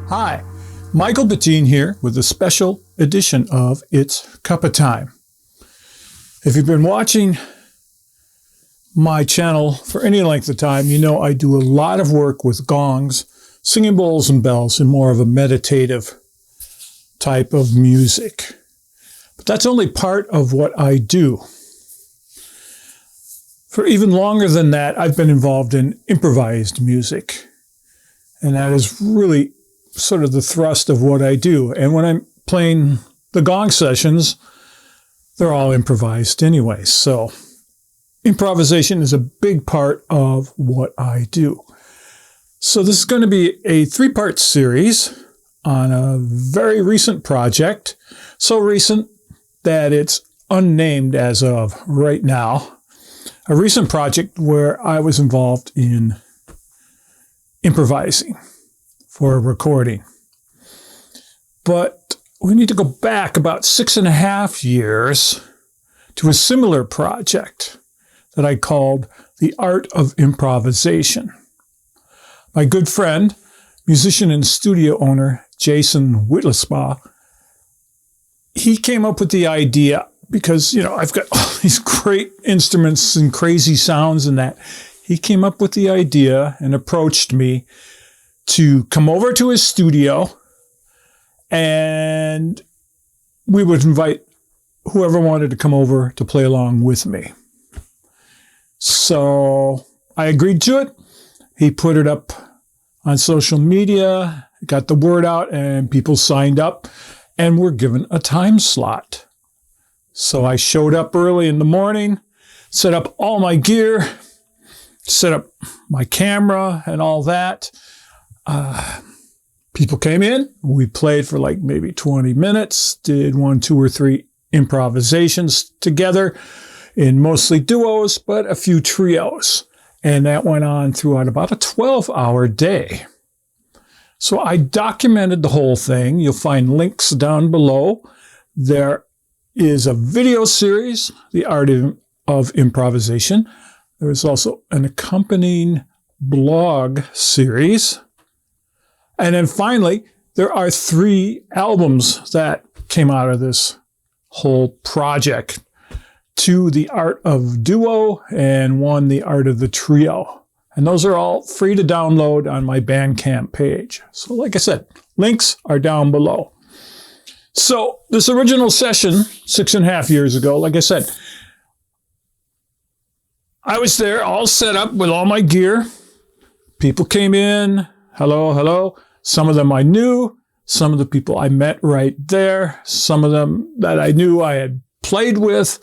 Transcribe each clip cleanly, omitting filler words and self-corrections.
Hi, Michael Bettine here with a special edition of It's Cuppa Time. If you've been watching my channel for any length of time, you know I do a lot of work with gongs, singing bowls and bells, and more of a meditative type of music. But that's only part of what I do. For even longer than that, I've been involved in improvised music. And that is really sort of the thrust of what I do. And when I'm playing the gong sessions, they're all improvised anyway. So improvisation is a big part of what I do. So this is going to be a 3-part series on a very recent project. So recent that it's unnamed as of right now. A recent project where I was involved in improvising for a recording. But we need to go back about 6.5 years to a similar project that I called the Art of Improvisation. My good friend, musician and studio owner, Jason Whittlesbaugh, he came up with the idea because, I've got all these great instruments and crazy sounds and that. He came up with the idea and approached me to come over to his studio and we would invite whoever wanted to come over to play along with me. So I agreed to it. He put it up on social media, got the word out, and people signed up and were given a time slot. So I showed up early in the morning, set up all my gear, set up my camera and all that. People came in. We played for like maybe 20 minutes, did 1, 2, or 3 improvisations together in mostly duos, but a few trios. And that went on throughout about a 12-hour day. So I documented the whole thing. You'll find links down below. There is a video series, The Art of Improvisation. There is also an accompanying blog series. And then finally, there are 3 albums that came out of this whole project. 2, The Art of Duo, and 1, The Art of the Trio. And those are all free to download on my Bandcamp page. So like I said, links are down below. So this original session, 6.5 years ago, like I said, I was there all set up with all my gear. People came in. Hello, hello. Some of them I knew. Some of the people I met right there. Some of them that I knew I had played with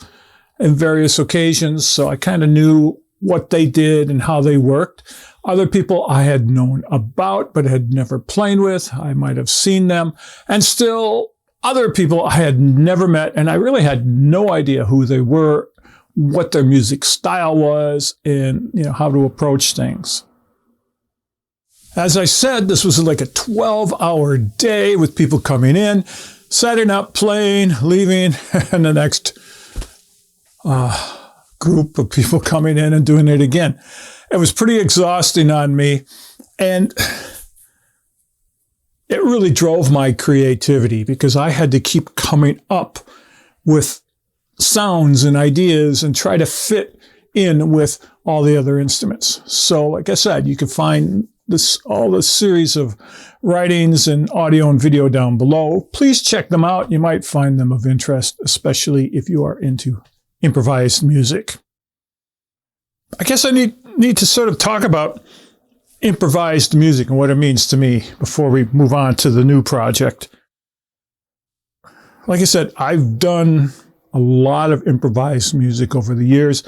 in various occasions. So I kind of knew what they did and how they worked. Other people I had known about but had never played with. I might have seen them. And still other people I had never met, and I really had no idea who they were, what their music style was, and how to approach things. As I said, this was like a 12-hour day with people coming in, setting up, playing, leaving, and the next group of people coming in and doing it again. It was pretty exhausting on me, and it really drove my creativity because I had to keep coming up with sounds and ideas and try to fit in with all the other instruments. So like I said, you can find all the series of writings and audio and video down below. Please check them out. You might find them of interest, especially if you are into improvised music. I guess I need to sort of talk about improvised music and what it means to me before we move on to the new project. Like I said, I've done a lot of improvised music over the years,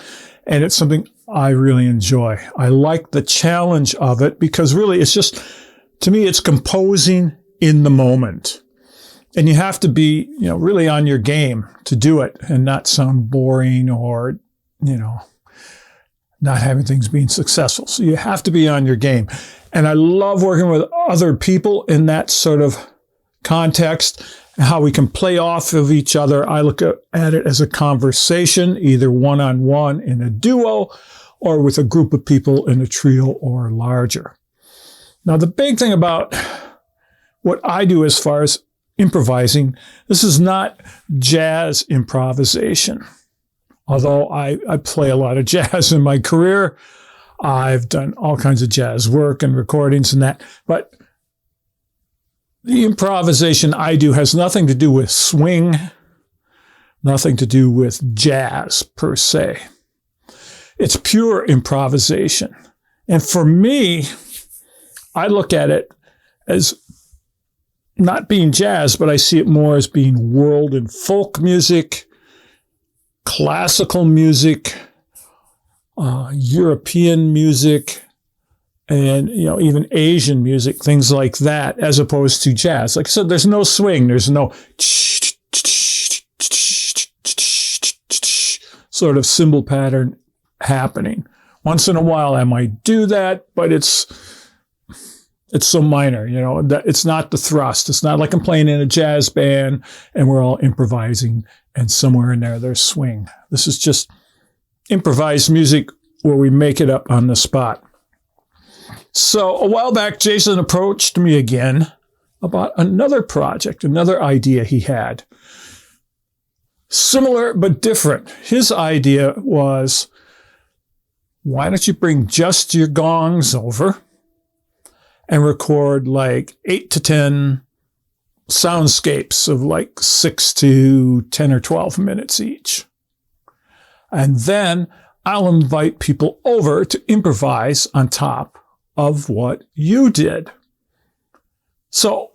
and it's something I really enjoy. I like the challenge of it because really it's just, to me, it's composing in the moment. And you have to be, really on your game to do it and not sound boring or, not having things being successful. So you have to be on your game. And I love working with other people in that sort of context and how we can play off of each other. I look at it as a conversation, either one-on-one in a duo or with a group of people in a trio or larger. Now, the big thing about what I do as far as improvising, this is not jazz improvisation. Although I play a lot of jazz in my career, I've done all kinds of jazz work and recordings and that. But the improvisation I do has nothing to do with swing, nothing to do with jazz per se. It's pure improvisation. And for me, I look at it as not being jazz, but I see it more as being world and folk music, classical music, European music, and, even Asian music, things like that, as opposed to jazz. Like I said, there's no swing. There's no sort of cymbal pattern happening. Once in a while, I might do that, but it's so minor, that it's not the thrust. It's not like I'm playing in a jazz band and we're all improvising and somewhere in there there's swing. This is just improvised music where we make it up on the spot. So a while back, Jason approached me again about another project, another idea he had. Similar but different. His idea was, why don't you bring just your gongs over and record like 8 to 10 soundscapes of like 6 to 10 or 12 minutes each. And then I'll invite people over to improvise on top of what you did. So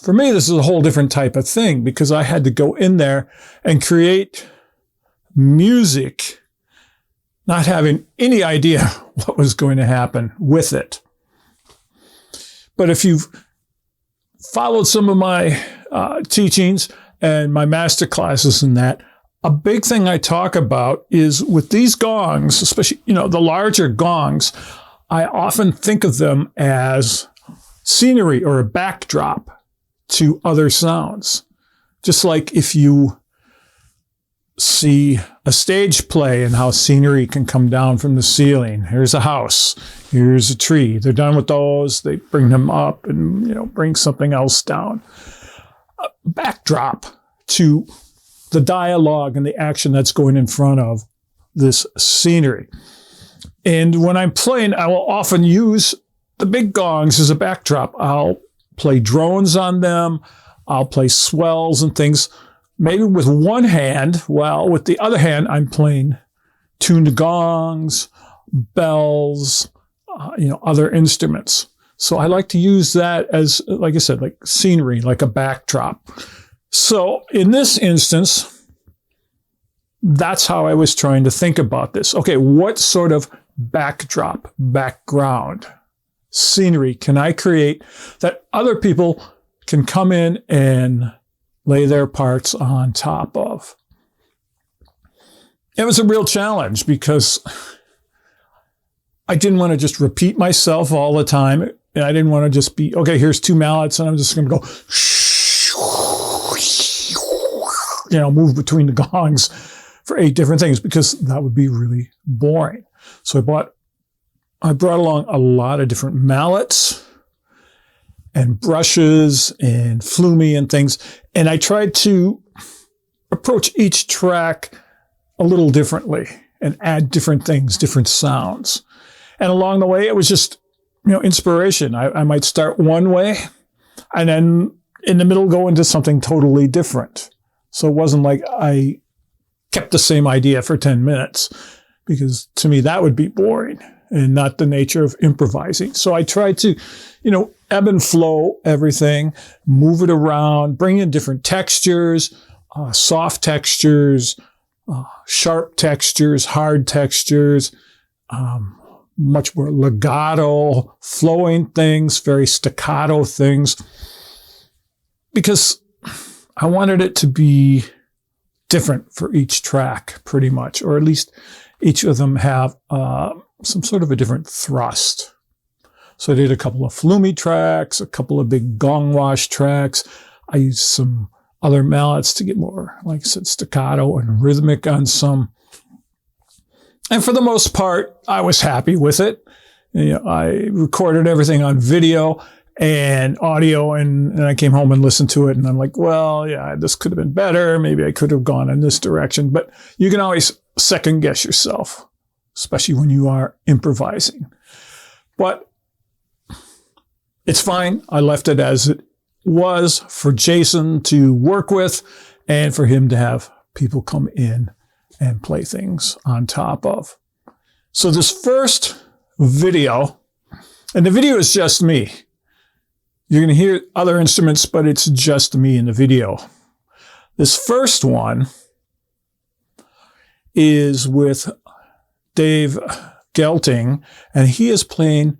for me, this is a whole different type of thing because I had to go in there and create music, not having any idea what was going to happen with it. But if you've followed some of my teachings and my master classes and that, a big thing I talk about is with these gongs, especially, the larger gongs, I often think of them as scenery or a backdrop to other sounds. Just like if you see a stage play and how scenery can come down from the ceiling. Here's a house. Here's a tree. They're done with those. They bring them up and, bring something else down. A backdrop to the dialogue and the action that's going in front of this scenery. And when I'm playing, I will often use the big gongs as a backdrop. I'll play drones on them. I'll play swells and things, maybe with one hand, while with the other hand, I'm playing tuned gongs, bells, other instruments. So I like to use that as, like I said, like scenery, like a backdrop. So in this instance, that's how I was trying to think about this. Okay, what sort of backdrop, background, scenery can I create that other people can come in and lay their parts on top of? It was a real challenge because I didn't want to just repeat myself all the time. And I didn't want to just be, okay, here's 2 mallets and I'm just going to go, move between the gongs for 8 different things because that would be really boring. So I brought along a lot of different mallets and brushes and flumi and things. And I tried to approach each track a little differently and add different things, different sounds. And along the way, it was just, inspiration. I might start one way and then in the middle go into something totally different. So it wasn't like I kept the same idea for 10 minutes because to me that would be boring and not the nature of improvising. So I tried to, ebb and flow everything, move it around, bring in different textures, soft textures, sharp textures, hard textures, much more legato, flowing things, very staccato things, because I wanted it to be different for each track pretty much, or at least each of them have some sort of a different thrust. So I did a couple of flumi tracks, a couple of big gong wash tracks. I used some other mallets to get more, like I said, staccato and rhythmic on some. And for the most part, I was happy with it. I recorded everything on video and audio, and I came home and listened to it, and I'm like, well, yeah, this could have been better. Maybe I could have gone in this direction. But you can always second guess yourself, especially when you are improvising. But it's fine. I left it as it was for Jason to work with and for him to have people come in and play things on top of. So this first video, and the video is just me. You're going to hear other instruments, but it's just me in the video. This first one is with Dave Gelting, and he is playing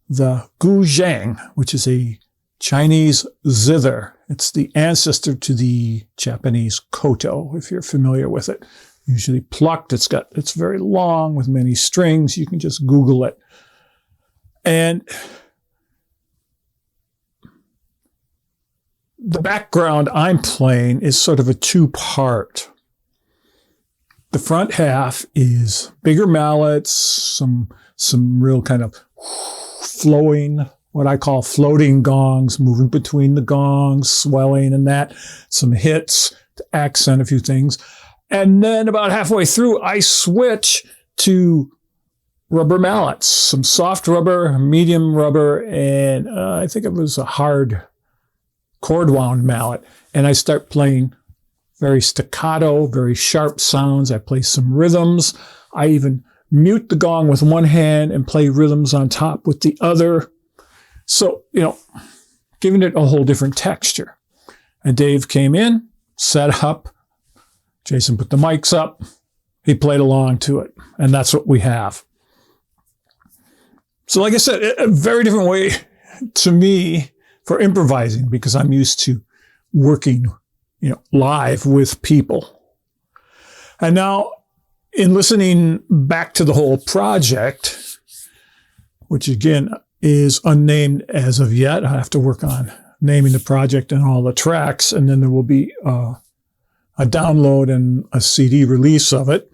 the Guzheng, which is a Chinese zither. It's the ancestor to the Japanese koto, if you're familiar with it. Usually plucked. It's very long with many strings. You can just Google it. And the background I'm playing is sort of a two-part. The front half is bigger mallets, some real kind of flowing, what I call floating gongs, moving between the gongs, swelling and that, some hits to accent a few things. And then about halfway through, I switch to rubber mallets, some soft rubber, medium rubber, and I think it was a hard cord wound mallet. And I start playing very staccato, very sharp sounds. I play some rhythms. I even mute the gong with one hand and play rhythms on top with the other. So, giving it a whole different texture. And Dave came in, set up. Jason put the mics up. He played along to it. And that's what we have. So like I said, a very different way to me for improvising, because I'm used to working, live with people. And now in listening back to the whole project, which again is unnamed as of yet, I have to work on naming the project and all the tracks, and then there will be a download and a CD release of it.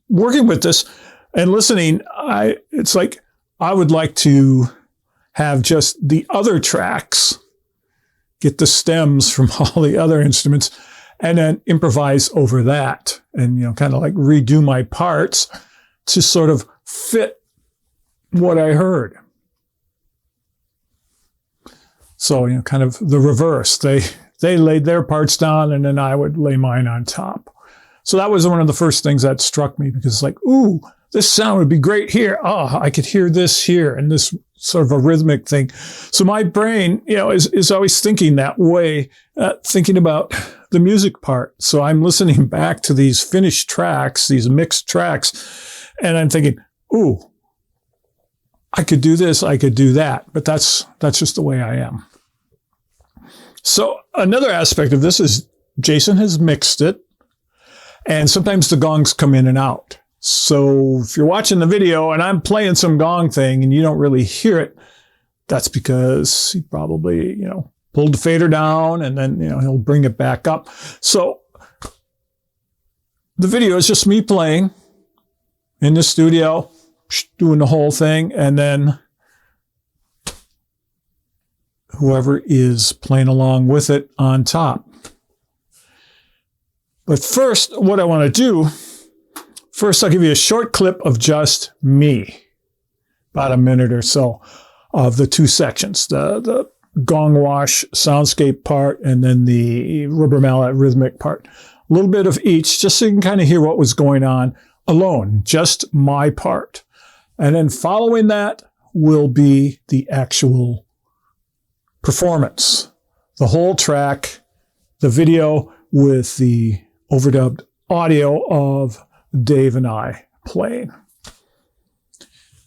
Working with this and listening, it's like I would like to have just the other tracks, get the stems from all the other instruments, and then improvise over that and, kind of like redo my parts to sort of fit what I heard. So, kind of the reverse. They laid their parts down and then I would lay mine on top. So that was one of the first things that struck me, because it's like, ooh, this sound would be great here. Oh, I could hear this here, and this sort of a rhythmic thing. So my brain, is always thinking that way, thinking about the music part. So I'm listening back to these finished tracks, these mixed tracks, and I'm thinking, ooh, I could do this, I could do that. But that's just the way I am. So another aspect of this is Jason has mixed it, and sometimes the gongs come in and out. So if you're watching the video and I'm playing some gong thing and you don't really hear it, that's because he probably, pulled the fader down and then, he'll bring it back up. So the video is just me playing in the studio, doing the whole thing, and then whoever is playing along with it on top. But first, what I want to do, I'll give you a short clip of just me, about a minute or so, of the two sections, the gong wash soundscape part and then the rubber mallet rhythmic part. A little bit of each, just so you can kind of hear what was going on alone, just my part. And then following that will be the actual performance, the whole track, the video with the overdubbed audio of Dave and I playing.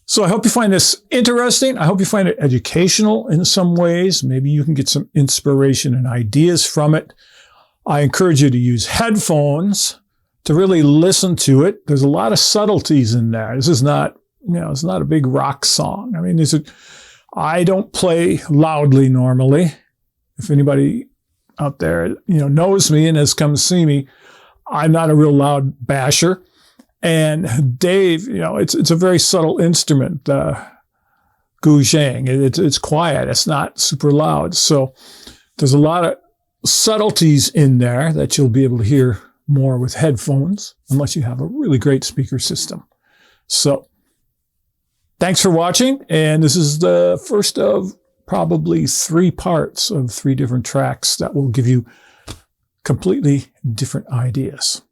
So I hope you find this interesting. I hope you find it educational in some ways. Maybe you can get some inspiration and ideas from it. I encourage you to use headphones to really listen to it. There's a lot of subtleties in there. This is not, it's not a big rock song. I mean, I don't play loudly normally. If anybody out there, knows me and has come to see me, I'm not a real loud basher. And Dave, it's a very subtle instrument. The Guzheng. It's quiet. It's not super loud. So there's a lot of subtleties in there that you'll be able to hear more with headphones, unless you have a really great speaker system. So thanks for watching. And this is the first of probably 3 parts of 3 different tracks that will give you completely different ideas.